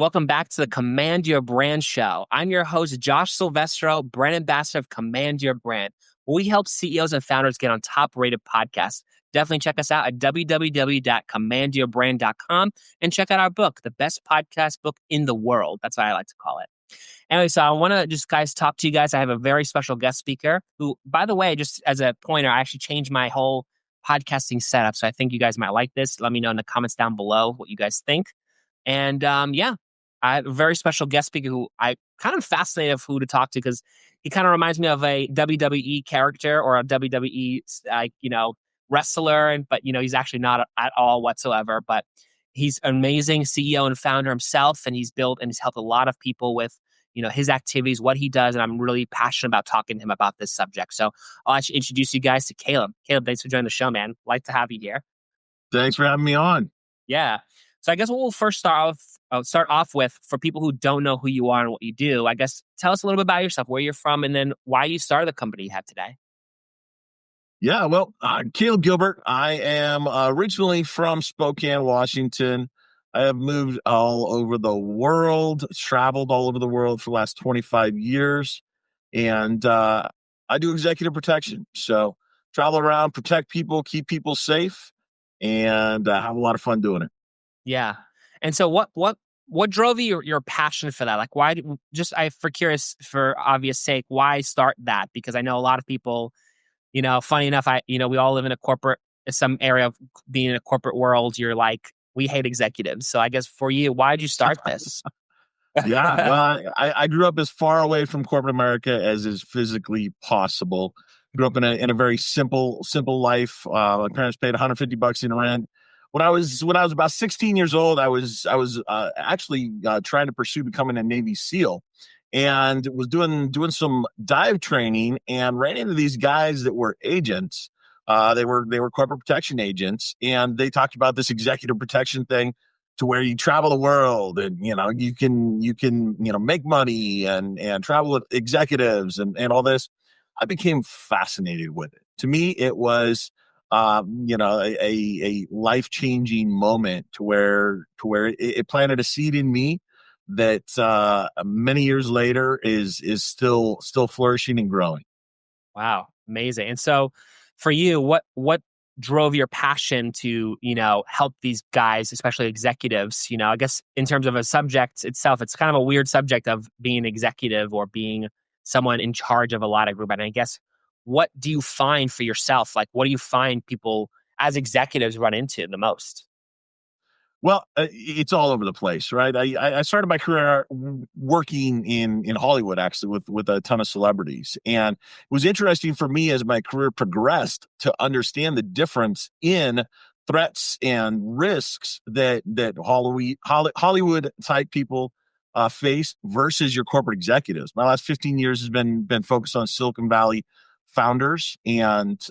welcome back to the Command Your Brand Show. I'm your host, Josh Silvestro, brand ambassador of Command Your Brand. We help CEOs and founders get on top-rated podcasts. Definitely check us out at www.commandyourbrand.com and check out our book, the best podcast book in the world. That's what I like to call it. Anyway, so I want to just, guys, talk to you guys. I have a very special guest speaker who, by the way, just as a pointer, I actually changed my whole podcasting setup. So I think you guys might like this. Let me know in the comments down below what you guys think. And I have a very special guest speaker who I kind of fascinated of who to talk to because he kind of reminds me of a WWE character or a WWE wrestler, but he's actually not at all whatsoever. But he's an amazing CEO and founder himself, and he's built and he's helped a lot of people with his activities, what he does, and I'm really passionate about talking to him about this subject. So I'll actually introduce you guys to Caleb. Caleb, thanks for joining the show, man. Like to have you here. Thanks for having me on. Yeah. So I guess what we'll first start off with, for people who don't know who you are and what you do, I guess tell us a little bit about yourself, where you're from, and then why you started the company you have today. Yeah, well, Caleb Gilbert. I am originally from Spokane, Washington. I have moved all over the world, traveled all over the world for the last 25 years, and I do executive protection. So travel around, protect people, keep people safe, and have a lot of fun doing it. Yeah. And so what drove you your passion for that? Like, why for obvious sake, why start that? Because I know a lot of people, funny enough, we all live in some area of being in a corporate world. You're like, we hate executives. So I guess for you, why did you start this? Yeah, well, I grew up as far away from corporate America as is physically possible. Grew up in a very simple life. My parents paid $150 in rent. When I was about 16 years old, I was actually trying to pursue becoming a Navy SEAL, and was doing some dive training, and ran into these guys that were agents. They were corporate protection agents, and they talked about this executive protection thing, to where you travel the world and you can make money and travel with executives and all this. I became fascinated with it. To me, it was a life-changing moment to where it planted a seed in me that many years later is still flourishing and growing. Wow, amazing. And so for you, what drove your passion to help these guys, especially executives? I guess in terms of a subject itself, it's kind of a weird subject of being an executive or being someone in charge of a lot of group. And I guess, what do you find for yourself? Like, what do you find people as executives run into the most? Well, it's all over the place, right? I started my career working in Hollywood, actually, with a ton of celebrities. And it was interesting for me as my career progressed to understand the difference in threats and risks that Hollywood type people face versus your corporate executives. My last 15 years has been focused on Silicon Valley founders and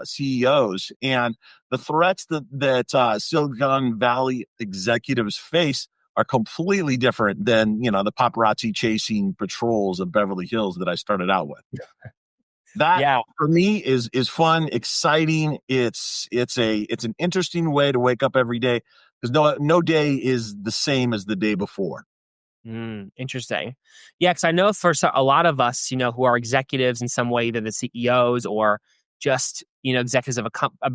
CEOs, and the threats that Silicon Valley executives face are completely different than the paparazzi chasing patrols of Beverly Hills that I started out with. That for me is fun, exciting. It's an interesting way to wake up every day, because no day is the same as the day before. Interesting. Yeah, because I know for a lot of us, who are executives in some way, either the CEOs or just, executives of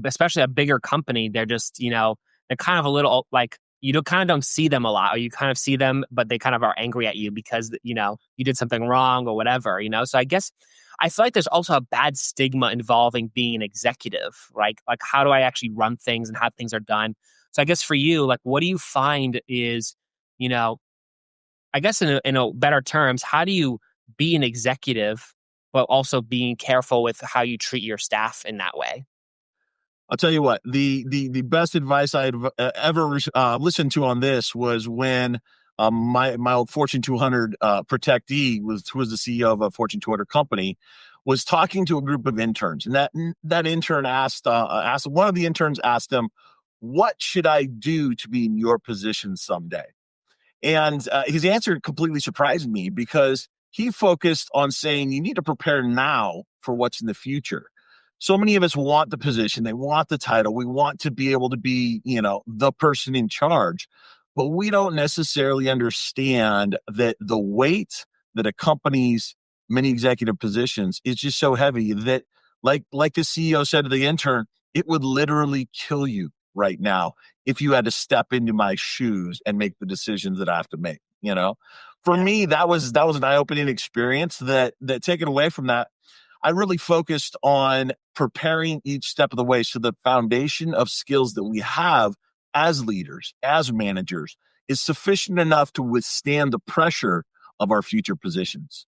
especially a bigger company, they're just, they're kind of a little like, kind of don't see them a lot, or you kind of see them, but they kind of are angry at you because, you did something wrong or whatever, So I guess I feel like there's also a bad stigma involving being an executive, right? Like, how do I actually run things and how things are done? So I guess for you, like, what do you find is, I guess in a better terms, how do you be an executive, but also being careful with how you treat your staff in that way? I'll tell you what, the best advice I'd ever listened to on this was when my old Fortune 200 protectee who was the CEO of a Fortune 200 company, was talking to a group of interns, and that intern asked one of the interns asked him, "What should I do to be in your position someday?" And his answer completely surprised me, because he focused on saying you need to prepare now for what's in the future. So many of us want the position, they want the title, we want to be able to be, the person in charge. but we don't necessarily understand that the weight that accompanies many executive positions is just so heavy that, like the CEO said to the intern, it would literally kill you right now if you had to step into my shoes and make the decisions that I have to make. For me, that was an eye-opening experience that taken away from that, I really focused on preparing each step of the way so the foundation of skills that we have as leaders, as managers, is sufficient enough to withstand the pressure of our future positions.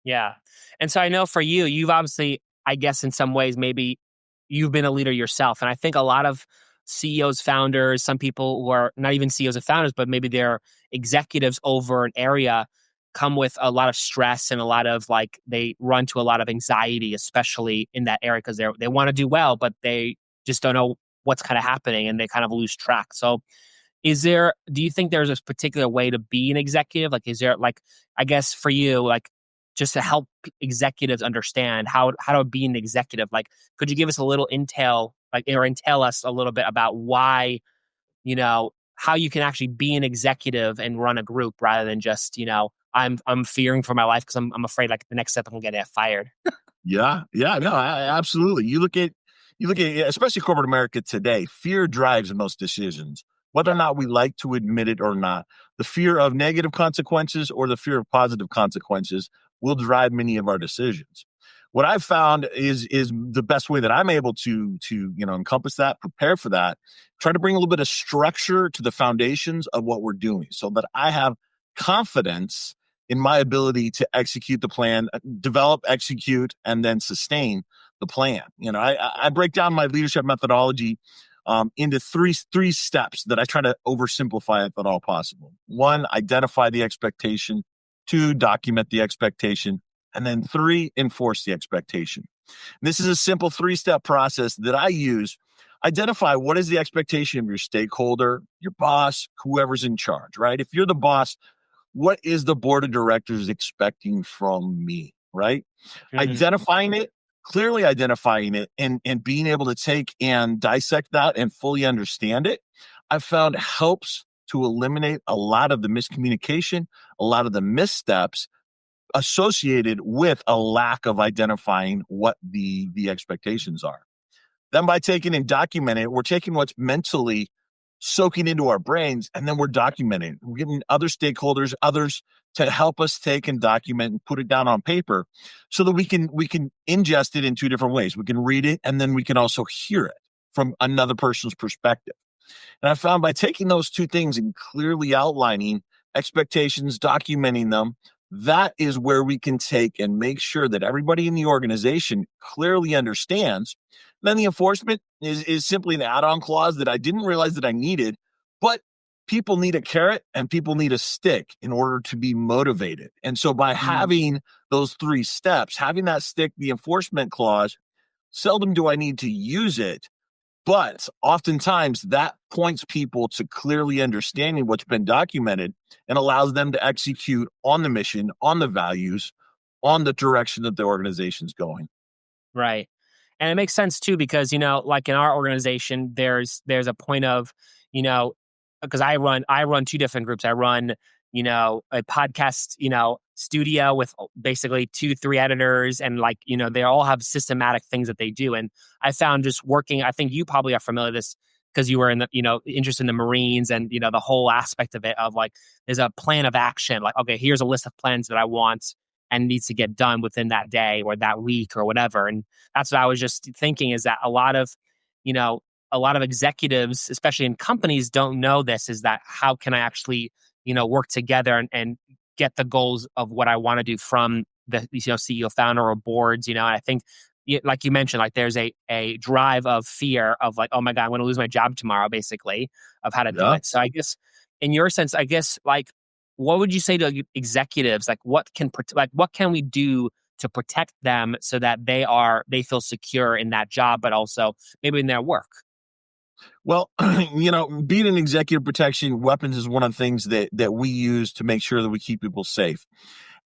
Yeah. And so I know for you, you've obviously, I guess in some ways, maybe you've been a leader yourself. And I think a lot of CEOs, founders, some people who are not even CEOs and founders, but maybe they're executives over an area come with a lot of stress and a lot of like they run to a lot of anxiety, especially in that area because they want to do well, but they just don't know what's kind of happening and they kind of lose track. So do you think there's a particular way to be an executive? Like, is there like, I guess for you, like just to help executives understand how to be an executive, like, could you give us a little intel, like, or entail us a little bit about why, how you can actually be an executive and run a group rather than just, I'm fearing for my life because I'm afraid like the next step I'm gonna get fired. Yeah, yeah, no, absolutely. You look at especially corporate America today. Fear drives most decisions, whether or not we like to admit it or not. The fear of negative consequences or the fear of positive consequences will drive many of our decisions. What I've found is the best way that I'm able to encompass that, prepare for that, try to bring a little bit of structure to the foundations of what we're doing, so that I have confidence in my ability to execute the plan, develop, execute, and then sustain the plan. I break down my leadership methodology into three steps that I try to oversimplify if at all possible. One, identify the expectation. Two, document the expectation. And then three, enforce the expectation. This is a simple three-step process that I use. Identify what is the expectation of your stakeholder, your boss, whoever's in charge, right? If you're the boss, what is the board of directors expecting from me, right? Mhm. Identifying it, clearly identifying it, and being able to take and dissect that and fully understand it, I've found helps to eliminate a lot of the miscommunication, a lot of the missteps associated with a lack of identifying what the expectations are. Then by taking and documenting it, we're taking what's mentally soaking into our brains, and then we're documenting. We're getting other stakeholders, others to help us take and document and put it down on paper so that we can ingest it in two different ways. We can read it, and then we can also hear it from another person's perspective. And I found by taking those two things and clearly outlining expectations, documenting them, that is where we can take and make sure that everybody in the organization clearly understands. Then the enforcement is simply an add-on clause that I didn't realize that I needed, but people need a carrot and people need a stick in order to be motivated. And so by Mhm. having those three steps, having that stick, the enforcement clause, seldom do I need to use it, but oftentimes that points people to clearly understanding what's been documented and allows them to execute on the mission, on the values, on the direction that the organization's going. Right. And it makes sense too because, like in our organization, there's a point of, you know, because I run two different groups. I run, a podcast, studio with basically 2, 3 editors and like, they all have systematic things that they do. And I found just working, I think you probably are familiar with this because you were in the, interest in the Marines and, the whole aspect of it of like, there's a plan of action. Like, okay, here's a list of plans that I want and needs to get done within that day or that week or whatever. And that's what I was just thinking is that you know, a lot of executives, especially in companies, don't know this is that how can I actually, work together and get the goals of what I want to do from the, CEO founder or boards, and I think like you mentioned, like there's a drive of fear of like, oh my God, I'm going to lose my job tomorrow, basically, of how to do Yeah. it. So I guess in your sense, I guess like what would you say to executives? Like what can we do to protect them so that they feel secure in that job, but also maybe in their work? Well, being an executive protection weapons is one of the things that we use to make sure that we keep people safe.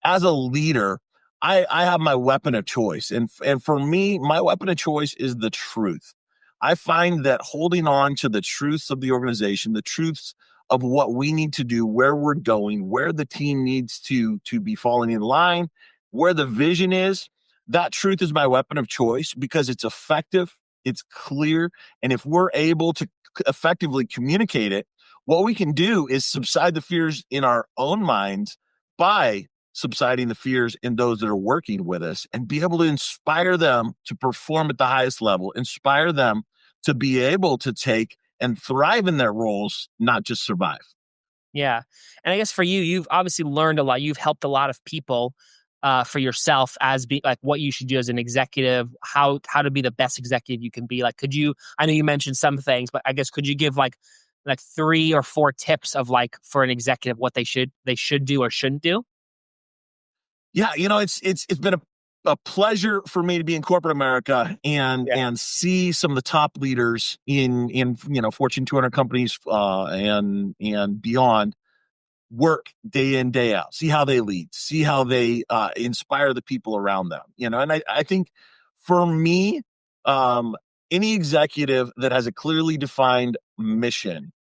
As a leader, I have my weapon of choice. And for me, my weapon of choice is the truth. I find that holding on to the truths of the organization, the truths of what we need to do, where we're going, where the team needs to be falling in line, where the vision is. That truth is my weapon of choice because it's effective, it's clear, and if we're able to effectively communicate it, what we can do is subside the fears in our own minds by subsiding the fears in those that are working with us, and be able to inspire them to perform at the highest level, inspire them to be able to take and thrive in their roles, not just survive. Yeah. And I guess for you, you've obviously learned a lot. You've helped a lot of people for yourself as be like what you should do as an executive, how to be the best executive you can be. Like, could you, I know you mentioned some things, but I guess could you give like 3 or 4 tips of like for an executive what they should do or shouldn't do? Yeah, it's been a pleasure for me to be in corporate America and Yeah. see some of the top leaders in Fortune 200 companies and beyond work day in, day out, see how they lead, see how they inspire the people around them, and I think for me, um, any executive that has a clearly defined mission,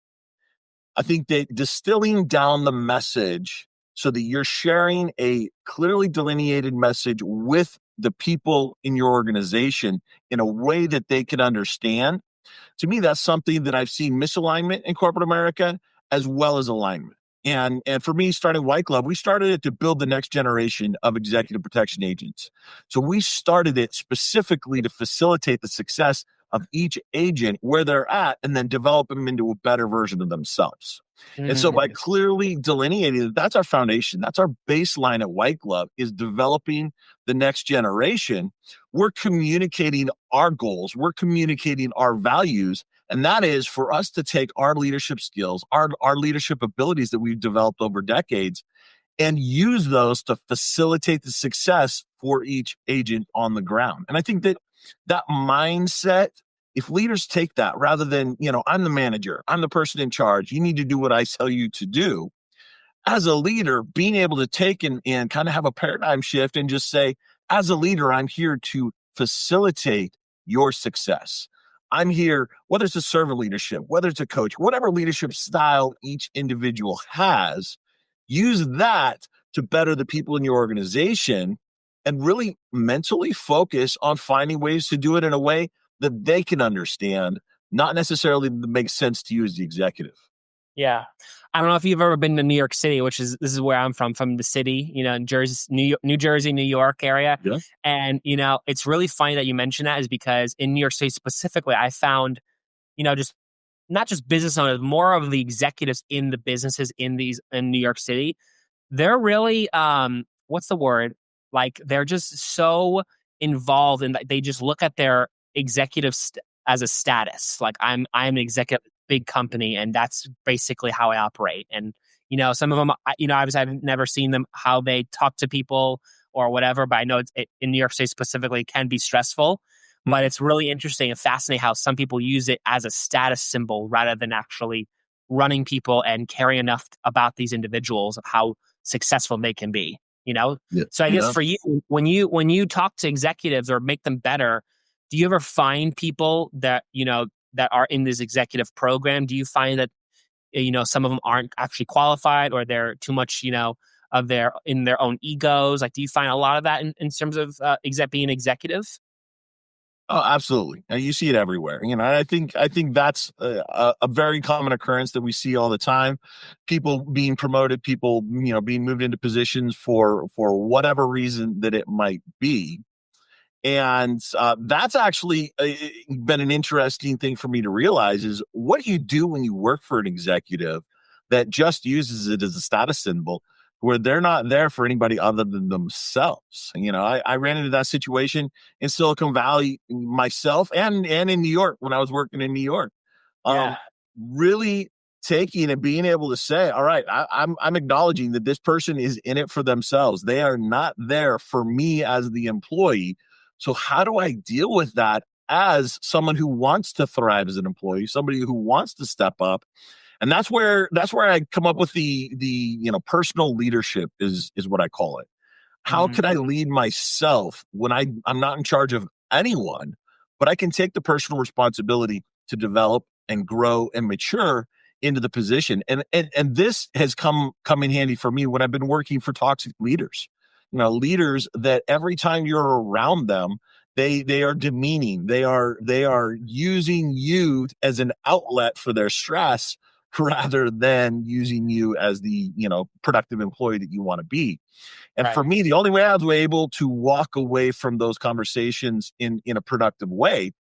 I think that distilling down the message so that you're sharing a clearly delineated message with the people in your organization in a way that they can understand, to me, that's something that I've seen misalignment in corporate America as well as alignment. And for me, starting White Glove, we started it to build the next generation of executive protection agents. So we started it specifically to facilitate the success of each agent where they're at, and then develop them into a better version of themselves. And so Mhm. by clearly delineating that, that's our foundation, that's our baseline at White Glove, is developing the next generation. We're communicating our goals, we're communicating our values, and that is for us to take our leadership skills, our leadership abilities that we've developed over decades, and use those to facilitate the success for each agent on the ground. And I think that mindset, if leaders take that rather than, I'm the manager, I'm the person in charge, you need to do what I tell you to do, as a leader, being able to take and kind of have a paradigm shift and just say, as a leader, I'm here to facilitate your success. I'm here, whether it's a servant leadership, whether it's a coach, whatever leadership style each individual has, use that to better the people in your organization, and really mentally focus on finding ways to do it in a way that they can understand, not necessarily that makes sense to you as the executive. Yeah. I don't know if you've ever been to New York City, this is where I'm from the city, Jersey, New Jersey, New York area. Yeah. And, it's really funny that you mentioned that is because in New York City specifically, I found, just not just business owners, more of the executives in the businesses in New York City. They're really, what's the word? Like they're just so involved and they just look at their as a status. Like I'm an executive at a big company and that's basically how I operate. And, some of them, obviously I've never seen them, how they talk to people or whatever, but I know in New York State specifically it can be stressful, but it's really interesting and fascinating how some people use it as a status symbol rather than actually running people and caring enough about these individuals of how successful they can be, Yeah. So I guess Yeah. for you, when you talk to executives or make them better, do you ever find people that that are in this executive program? Do you find that some of them aren't actually qualified, or they're too much of their in their own egos? Like, do you find a lot of that in terms of being executive? Oh, absolutely. And you see it everywhere. I think that's a very common occurrence that we see all the time. People being promoted, people, being moved into positions for whatever reason that it might be. And that's actually been an interesting thing for me to realize, is what do you do when you work for an executive that just uses it as a status symbol, where they're not there for anybody other than themselves. I ran into that situation in Silicon Valley myself, and in New York when I was working in New York. Yeah. Um, really taking and being able to say, all right, I'm acknowledging that this person is in it for themselves. They are not there for me as the employee. So how do I deal with that as someone who wants to thrive as an employee, somebody who wants to step up? And that's where I come up with the personal leadership is what I call it. How Mhm. can I lead myself when I'm not in charge of anyone, but I can take the personal responsibility to develop and grow and mature into the position. And this has come in handy for me when I've been working for toxic leaders. Leaders that every time you're around them, they are demeaning. They are using you as an outlet for their stress rather than using you as the productive employee that you want to be. And Right. for me, the only way I was able to walk away from those conversations in a productive way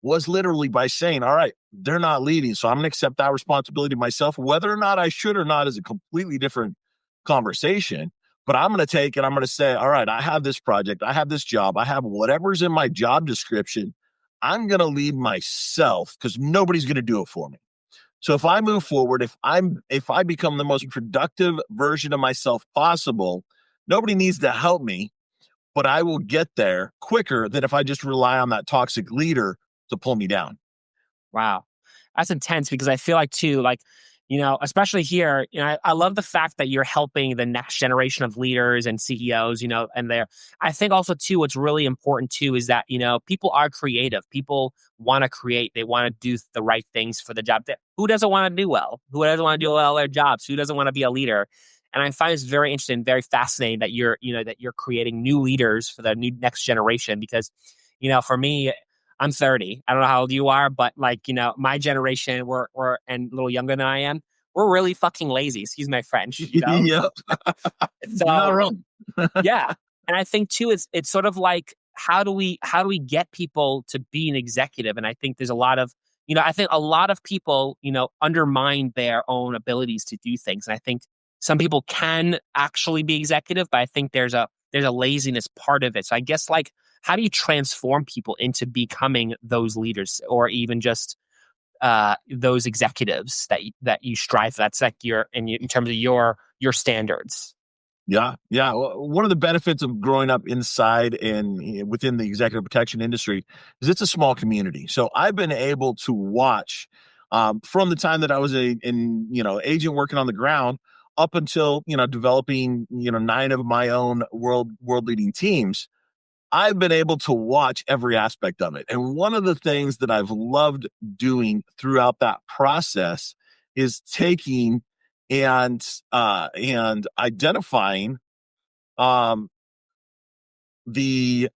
was literally by saying, all right, they're not leading, so I'm going to accept that responsibility myself. Whether or not I should or not is a completely different conversation. But I'm going to take it. I'm going to say, all right, I have this project. I have this job. I have whatever's in my job description. I'm going to lead myself because nobody's going to do it for me. So if I move forward, if I become the most productive version of myself possible, nobody needs to help me, but I will get there quicker than if I just rely on that toxic leader to pull me down. Wow. That's intense because I feel like too, like, especially here, I love the fact that you're helping the next generation of leaders and CEOs, and I think also too, what's really important too is that, people are creative. People want to create. They want to do the right things for the job. Who doesn't want to do well? Who doesn't want to do well their jobs? Who doesn't want to be a leader? And I find it's very interesting, very fascinating that you're creating new leaders for the new next generation because, for me, I'm 30. I don't know how old you are, but my generation, we're and a little younger than I am. We're really fucking lazy. Excuse my French. Yep. You're not So wrong. yeah, and I think too, it's sort of like how do we get people to be an executive? And I think there's a lot of I think a lot of people undermine their own abilities to do things, and I think some people can actually be executive, but I think there's a laziness part of it. So I guess how do you transform people into becoming those leaders or even just those executives that you strive for? That's like in terms of your standards. Yeah. Yeah. Well, one of the benefits of growing up inside and within the executive protection industry is it's a small community. So I've been able to watch from the time that I was an agent working on the ground up until, developing, 9 of my own world leading teams. I've been able to watch every aspect of it. And one of the things that I've loved doing throughout that process is taking and identifying um the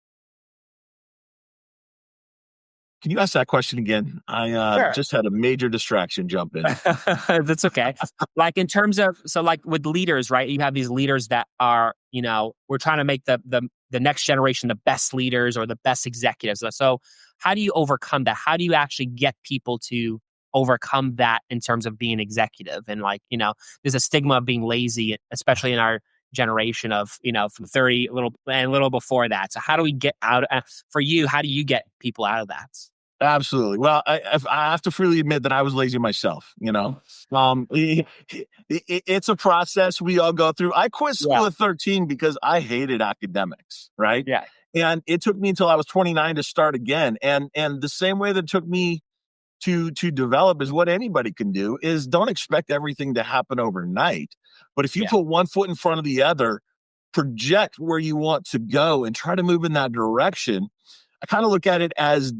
can you ask that question again? I Sure. just had a major distraction jump in. That's okay. Like in terms of with leaders, right? You have these leaders that are, we're trying to make the next generation the best leaders or the best executives. So how do you overcome that? How do you actually get people to overcome that in terms of being executive? And there's a stigma of being lazy, especially in our generation of, from 30 a little before that. So how do we get out for you, how do you get people out of that? Absolutely. Well, I have to freely admit that I was lazy myself. It's a process we all go through. I quit Yeah. school at 13 because I hated academics, right? Yeah. And it took me until I was 29 to start again. And the same way that it took me to develop is what anybody can do is don't expect everything to happen overnight. But if you Yeah. put one foot in front of the other, project where you want to go and try to move in that direction. I kind of look at it as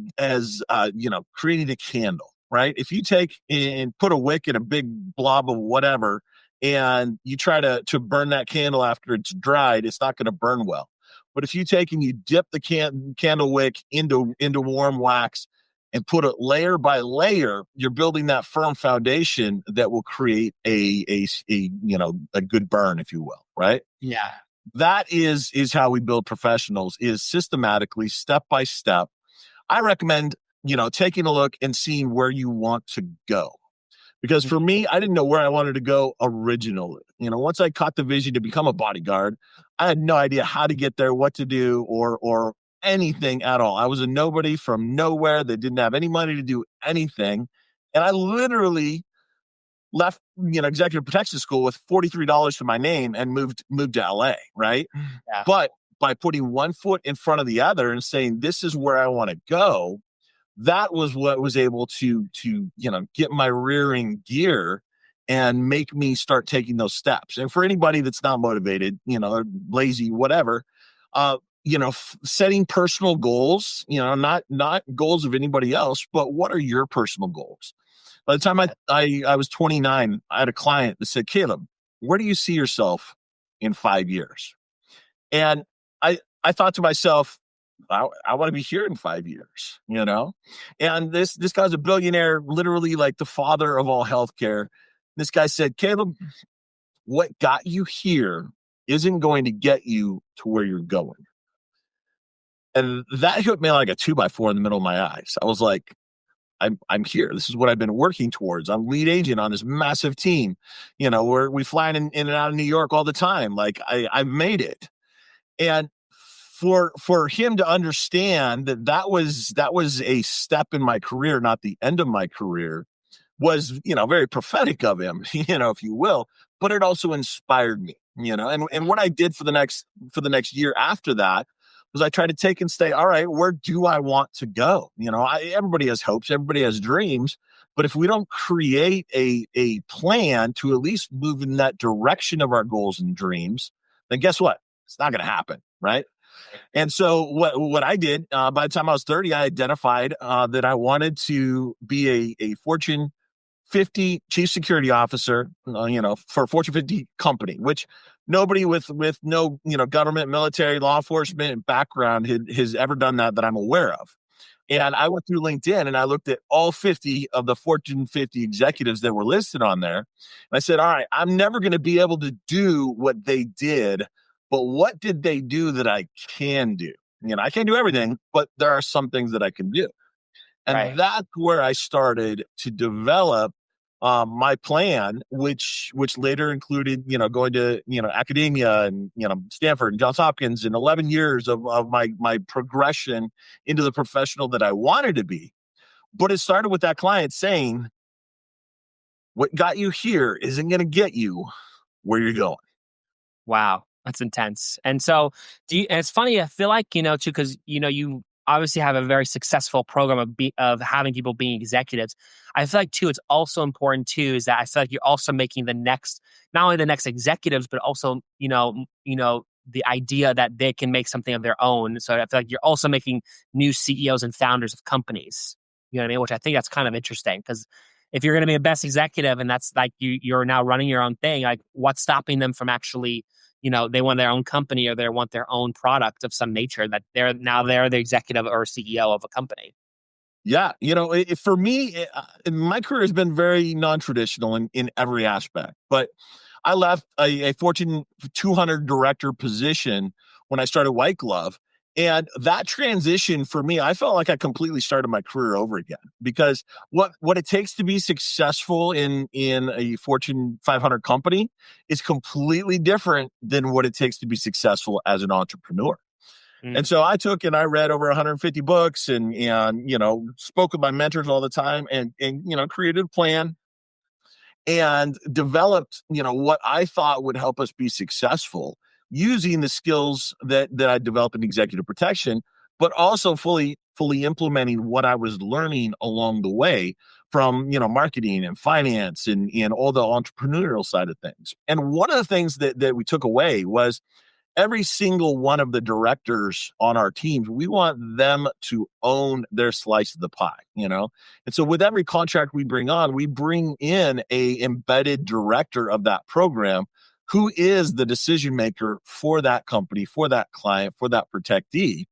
creating a candle, right? If you take and put a wick in a big blob of whatever, and you try to burn that candle after it's dried, it's not going to burn well. But if you take and you dip the candle wick into warm wax and put it layer by layer, you're building that firm foundation that will create a good burn, if you will, right? Yeah. That is how we build professionals, is systematically, step by step. I recommend, taking a look and seeing where you want to go. Because for me, I didn't know where I wanted to go originally. Once I caught the vision to become a bodyguard, I had no idea how to get there, what to do, or anything at all. I was a nobody from nowhere that didn't have any money to do anything. And I literally left, executive protection school with $43 to my name and moved to LA. Right. Yeah. But by putting one foot in front of the other and saying, this is where I want to go, that was what was able to get my rearing gear and make me start taking those steps. And for anybody that's not motivated, or lazy, whatever, setting personal goals, not goals of anybody else, but what are your personal goals? By the time I was 29, I had a client that said, Caleb, where do you see yourself in 5 years? And I thought to myself, I want to be here in 5 years, And this guy's a billionaire, literally like the father of all healthcare. This guy said, Caleb, what got you here isn't going to get you to where you're going. And that hit me like a 2x4 in the middle of my eyes. I was like, I'm here. This is what I've been working towards. I'm lead agent on this massive team. Where we fly in and out of New York all the time. Like I made it. And for him to understand that was a step in my career, not the end of my career, was, very prophetic of him, if you will, but it also inspired me, and what I did for the next year after that was I tried to take and say, all right, where do I want to go? Everybody has hopes, everybody has dreams, but if we don't create a plan to at least move in that direction of our goals and dreams, then guess what? It's not going to happen. Right. And so what I did, by the time I was 30, I identified that I wanted to be a Fortune 50 chief security officer, for a Fortune 50 company, which nobody with no, government, military, law enforcement background has ever done that I'm aware of. And I went through LinkedIn and I looked at all 50 of the Fortune 50 executives that were listed on there. And I said, all right, I'm never going to be able to do what they did, but what did they do that I can do? I can't do everything, but there are some things that I can do. And that's where I started to develop my plan, which later included, going to, academia and, Stanford and Johns Hopkins, and 11 years of my progression into the professional that I wanted to be. But it started with that client saying, what got you here isn't going to get you where you're going. Wow, that's intense. And so, and it's funny. I feel like too, because you obviously have a very successful program of having people being executives. I feel like too, it's also important too, is that I feel like you're also making not only the next executives, but also the idea that they can make something of their own. So I feel like you're also making new CEOs and founders of companies. You know what I mean? Which I think that's kind of interesting, because if you're going to be a best executive and that's like you're now running your own thing, like what's stopping them from actually, they want their own company or they want their own product of some nature that they're the executive or CEO of a company. Yeah. For me, my career has been very non-traditional in every aspect, but I left a Fortune 200 director position when I started White Glove. And that transition for me, I felt like I completely started my career over again, because what it takes to be successful in a Fortune 500 company is completely different than what it takes to be successful as an entrepreneur. And so I took and I read over 150 books and spoke with my mentors all the time and created a plan and developed, what I thought would help us be successful using the skills that I developed in executive protection, but also fully implementing what I was learning along the way from, marketing and finance and all the entrepreneurial side of things. And one of the things that we took away was every single one of the directors on our teams, we want them to own their slice of the pie, And so with every contract we bring on, we bring in a embedded director of that program who is the decision maker for that company, for that client, for that protectee.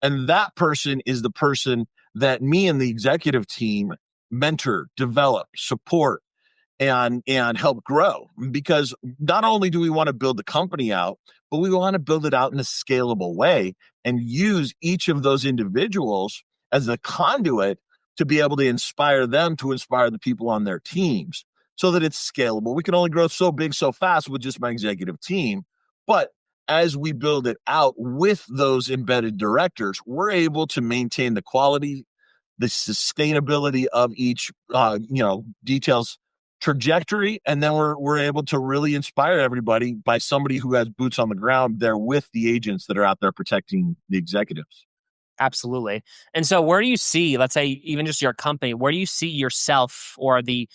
And that person is the person that me and the executive team mentor, develop, support, and help grow. Because not only do we want to build the company out, but we want to build it out in a scalable way and use each of those individuals as a conduit to be able to inspire them to inspire the people on their teams so that it's scalable. We can only grow so big, so fast with just my executive team. But as we build it out with those embedded directors, we're able to maintain the quality, the sustainability of each, details trajectory. And then we're able to really inspire everybody by somebody who has boots on the ground there with the agents that are out there protecting the executives. Absolutely. And so where do you see, let's say even just your company, where do you see yourself or the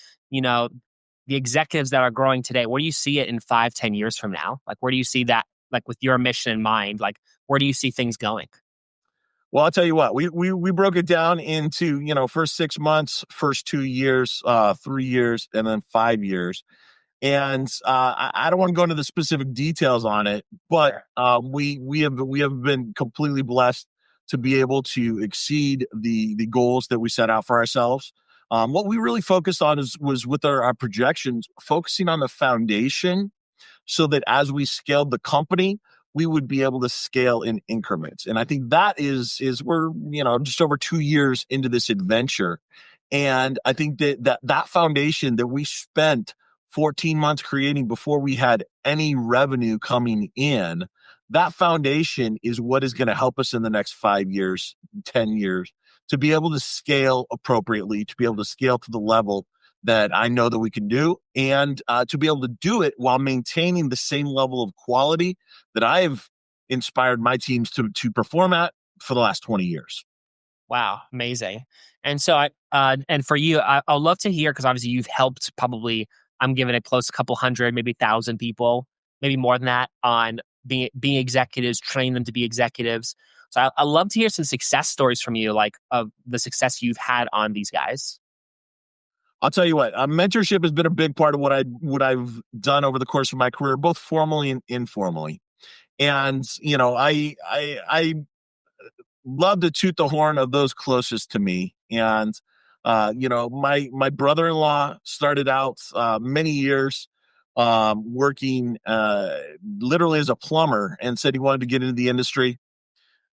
executives that are growing today? Where do you see it in 5-10 years from now? Like, where do you see that like with your mission in mind, like where do you see things going? Well, I'll tell you what, we broke it down into, first 6 months, first 2 years, 3 years, and then 5 years. And I don't want to go into the specific details on it, but we have been completely blessed to be able to exceed the goals that we set out for ourselves. What we really focused on was with our projections, focusing on the foundation so that as we scaled the company, we would be able to scale in increments. And I think that is we're, just over 2 years into this adventure. And I think that foundation that we spent 14 months creating before we had any revenue coming in, that foundation is what is going to help us in the next 5 years, 10 years to be able to scale appropriately, to be able to scale to the level that I know that we can do, and to be able to do it while maintaining the same level of quality that I've inspired my teams to perform at for the last 20 years. Wow, amazing. And so and for you, I'd love to hear, because obviously you've helped probably, I'm giving it close to a couple hundred, maybe 1,000 people, maybe more than that, on being executives, train them to be executives. So I'd love to hear some success stories from you, like of the success you've had on these guys. I'll tell you what, mentorship has been a big part of what I've done over the course of my career, both formally and informally. And I love to toot the horn of those closest to me. And my brother-in-law started out many years working literally as a plumber, and said he wanted to get into the industry.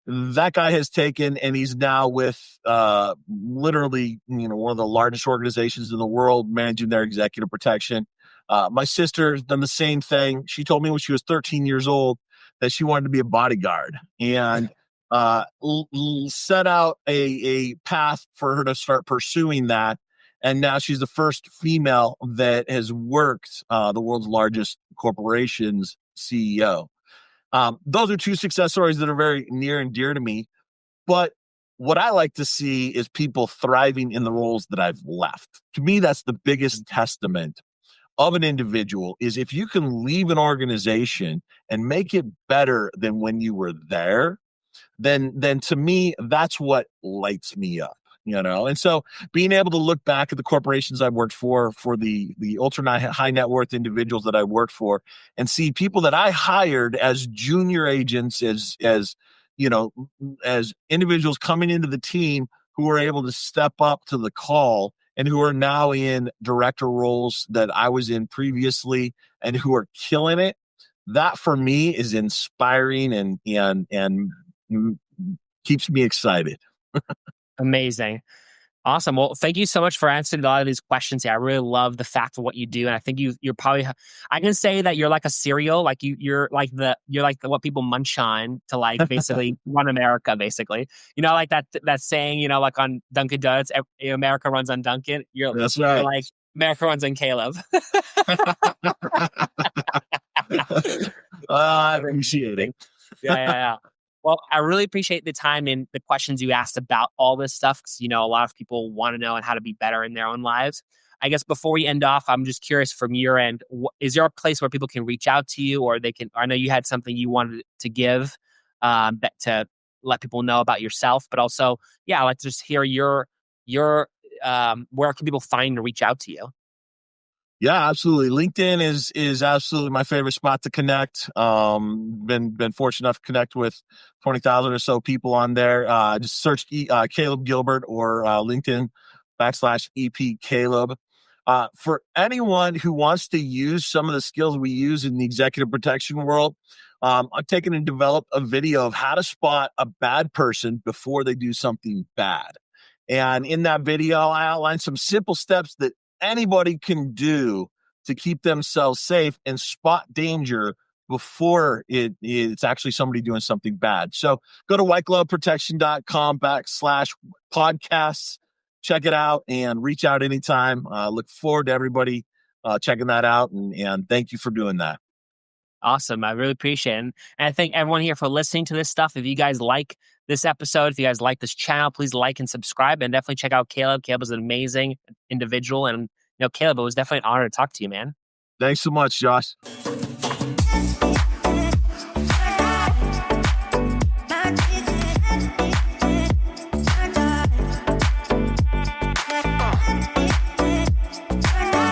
That guy has taken, and he's now with literally, one of the largest organizations in the world, managing their executive protection. My sister has done the same thing. She told me when she was 13 years old that she wanted to be a bodyguard, and set out a path for her to start pursuing that. And now she's the first female that has worked the world's largest corporation's CEO. Those are two success stories that are very near and dear to me. But what I like to see is people thriving in the roles that I've left. To me, that's the biggest testament of an individual, is if you can leave an organization and make it better than when you were there, then to me, that's what lights me up. And so being able to look back at the corporations I've worked for the ultra high net worth individuals that I worked for, and see people that I hired as junior agents, as individuals coming into the team who were able to step up to the call, and who are now in director roles that I was in previously, and who are killing it. That for me is inspiring and keeps me excited. Amazing. Awesome. Well, thank you so much for answering a lot of these questions here. I really love the fact of what you do, and I think you're probably, I can say that you're like a cereal, like you're like what people munch on to, like, basically run America. Basically, like that saying, like on Dunkin' Donuts, America runs on Dunkin'. That's right. You're like America runs on Caleb. I appreciate it. Yeah. Well, I really appreciate the time and the questions you asked about all this stuff, because, a lot of people want to know and how to be better in their own lives. I guess before we end off, I'm just curious from your end, is there a place where people can reach out to you, or I know you had something you wanted to give, that to let people know about yourself, but also, yeah, I'd like to just hear your where can people find to reach out to you? Yeah, absolutely. LinkedIn is absolutely my favorite spot to connect. Been fortunate enough to connect with 20,000 or so people on there. Just search Caleb Gilbert, or LinkedIn /EP Caleb. For anyone who wants to use some of the skills we use in the executive protection world, I've taken and developed a video of how to spot a bad person before they do something bad. And in that video, I outline some simple steps that anybody can do to keep themselves safe and spot danger before it's actually somebody doing something bad. So go to whitegloveprotection.com/podcasts, check it out, and reach out anytime. Look forward to everybody checking that out. And thank you for doing that. Awesome. I really appreciate it. And I thank everyone here for listening to this stuff. If you guys like this episode, if you guys like this channel, please like and subscribe, and definitely check out Caleb. Caleb is an amazing individual. And, Caleb, it was definitely an honor to talk to you, man. Thanks so much, Josh.